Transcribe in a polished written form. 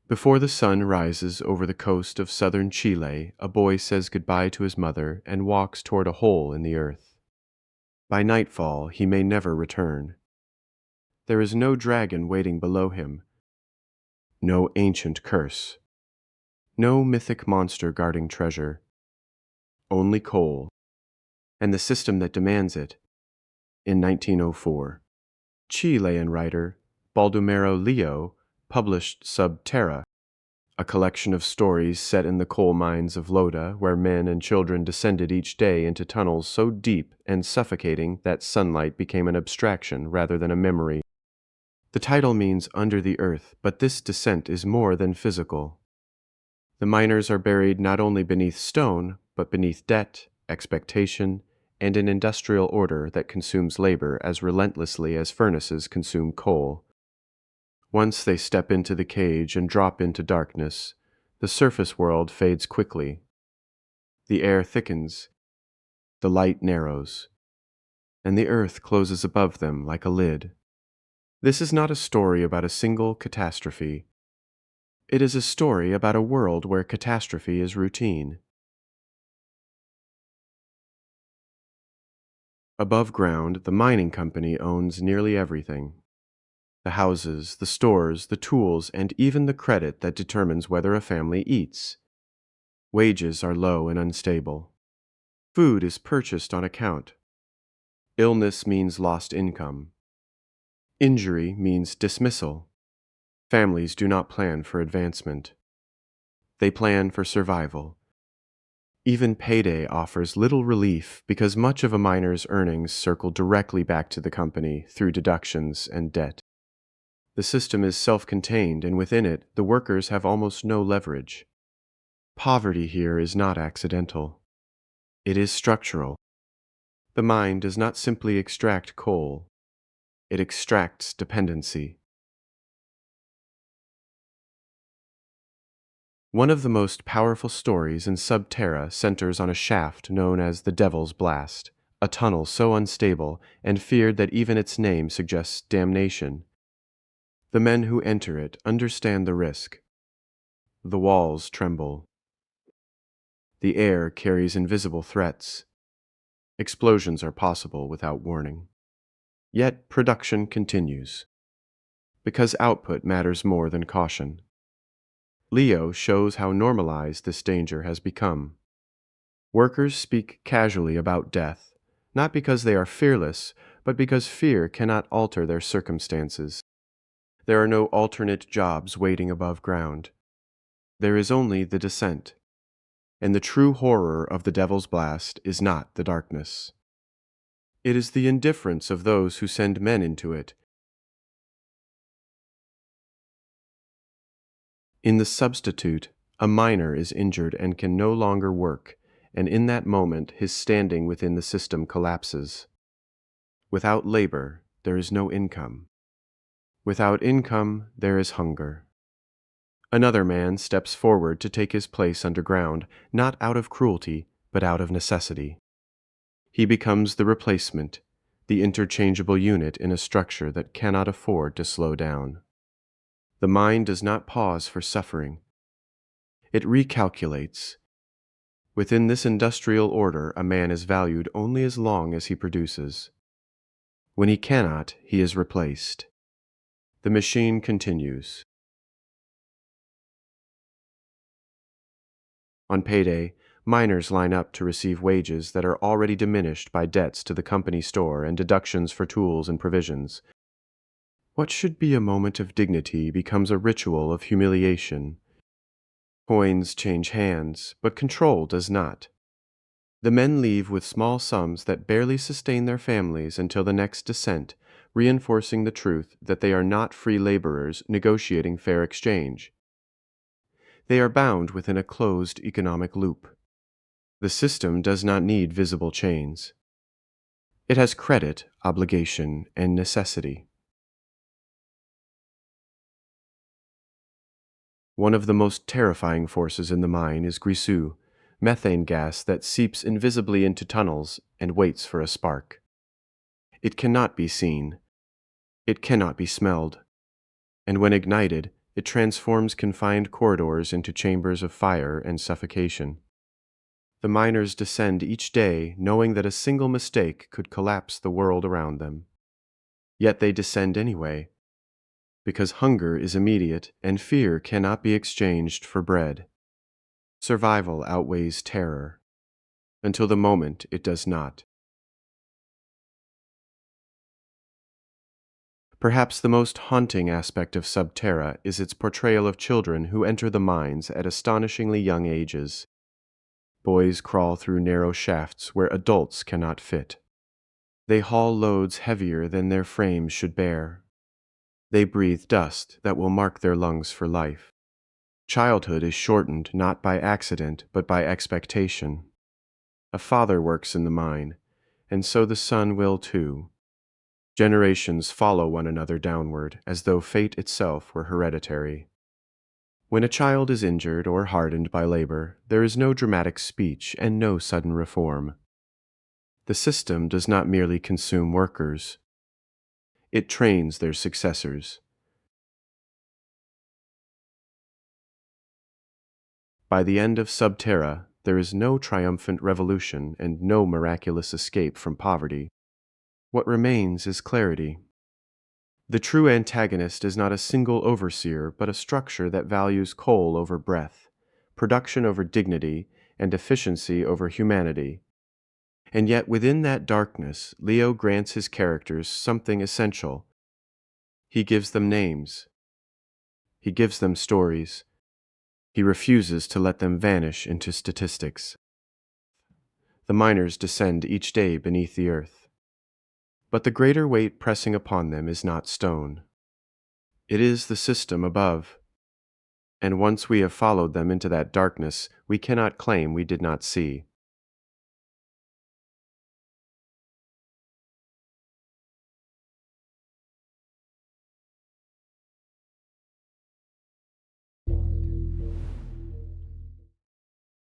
Before the sun rises over the coast of southern Chile, a boy says goodbye to his mother and walks toward a hole in the earth. By nightfall, he may never return. There is no dragon waiting below him, no ancient curse, no mythic monster guarding treasure, only coal, and the system that demands it. In 1904, Chilean writer Baldomero Lillo published Sub Terra, a collection of stories set in the coal mines of Loda, where men and children descended each day into tunnels so deep and suffocating that sunlight became an abstraction rather than a memory. The title means under the earth, but this descent is more than physical. The miners are buried not only beneath stone, but beneath debt, expectation, and an industrial order that consumes labor as relentlessly as furnaces consume coal. Once they step into the cage and drop into darkness, the surface world fades quickly. The air thickens, the light narrows, and the earth closes above them like a lid. This is not a story about a single catastrophe. It is a story about a world where catastrophe is routine. Above ground, the mining company owns nearly everything. The houses, the stores, the tools, and even the credit that determines whether a family eats. Wages are low and unstable. Food is purchased on account. Illness means lost income. Injury means dismissal. Families do not plan for advancement. They plan for survival. Even Payday offers little relief because much of a miner's earnings circle directly back to the company through deductions and debt. The system is self-contained, and within it, the workers have almost no leverage. Poverty here is not accidental. It is structural. The mine does not simply extract coal. It extracts dependency. One of the most powerful stories in Sub Terra centers on a shaft known as the Devil's Blast, a tunnel so unstable and feared that even its name suggests damnation. The men who enter it understand the risk. The walls tremble. The air carries invisible threats. Explosions are possible without warning. Yet production continues, because output matters more than caution. Leo shows how normalized this danger has become. Workers speak casually about death, not because they are fearless, but because fear cannot alter their circumstances. There are no alternate jobs waiting above ground. There is only the descent. And the true horror of the Devil's Blast is not the darkness. It is the indifference of those who send men into it. In the substitute, a miner is injured and can no longer work, and in that moment his standing within the system collapses. Without labor, there is no income. Without income, there is hunger. Another man steps forward to take his place underground, not out of cruelty, but out of necessity. He becomes the replacement, the interchangeable unit in a structure that cannot afford to slow down. The mind does not pause for suffering. It recalculates. Within this industrial order, a man is valued only as long as he produces. When he cannot, he is replaced. The machine continues. On payday, miners line up to receive wages that are already diminished by debts to the company store and deductions for tools and provisions. What should be a moment of dignity becomes a ritual of humiliation. Coins change hands, but control does not. The men leave with small sums that barely sustain their families until the next descent, reinforcing the truth that they are not free laborers negotiating fair exchange. They are bound within a closed economic loop. The system does not need visible chains. It has credit, obligation, and necessity. One of the most terrifying forces in the mine is Grisú, methane gas that seeps invisibly into tunnels and waits for a spark. It cannot be seen. It cannot be smelled. And when ignited, It transforms confined corridors into chambers of fire and suffocation. The miners descend each day knowing that a single mistake could collapse the world around them. Yet they descend anyway, because hunger is immediate and fear cannot be exchanged for bread. Survival outweighs terror, until the moment it does not. Perhaps the most haunting aspect of Sub Terra is its portrayal of children who enter the mines at astonishingly young ages. Boys crawl through narrow shafts where adults cannot fit. They haul loads heavier than their frames should bear. They breathe dust that will mark their lungs for life. Childhood is shortened not by accident but by expectation. A father works in the mine, and so the son will too. Generations follow one another downward, as though fate itself were hereditary. When a child is injured or hardened by labor, there is no dramatic speech and no sudden reform. The system does not merely consume workers. It trains their successors. By the end of Sub Terra, there is no triumphant revolution and no miraculous escape from poverty. What remains is clarity. The true antagonist is not a single overseer, but a structure that values coal over breath, production over dignity, and efficiency over humanity. And yet within that darkness, Leo grants his characters something essential. He gives them names. He gives them stories. He refuses to let them vanish into statistics. The miners descend each day beneath the earth. But the greater weight pressing upon them is not stone. It is the system above. And once we have followed them into that darkness, we cannot claim we did not see.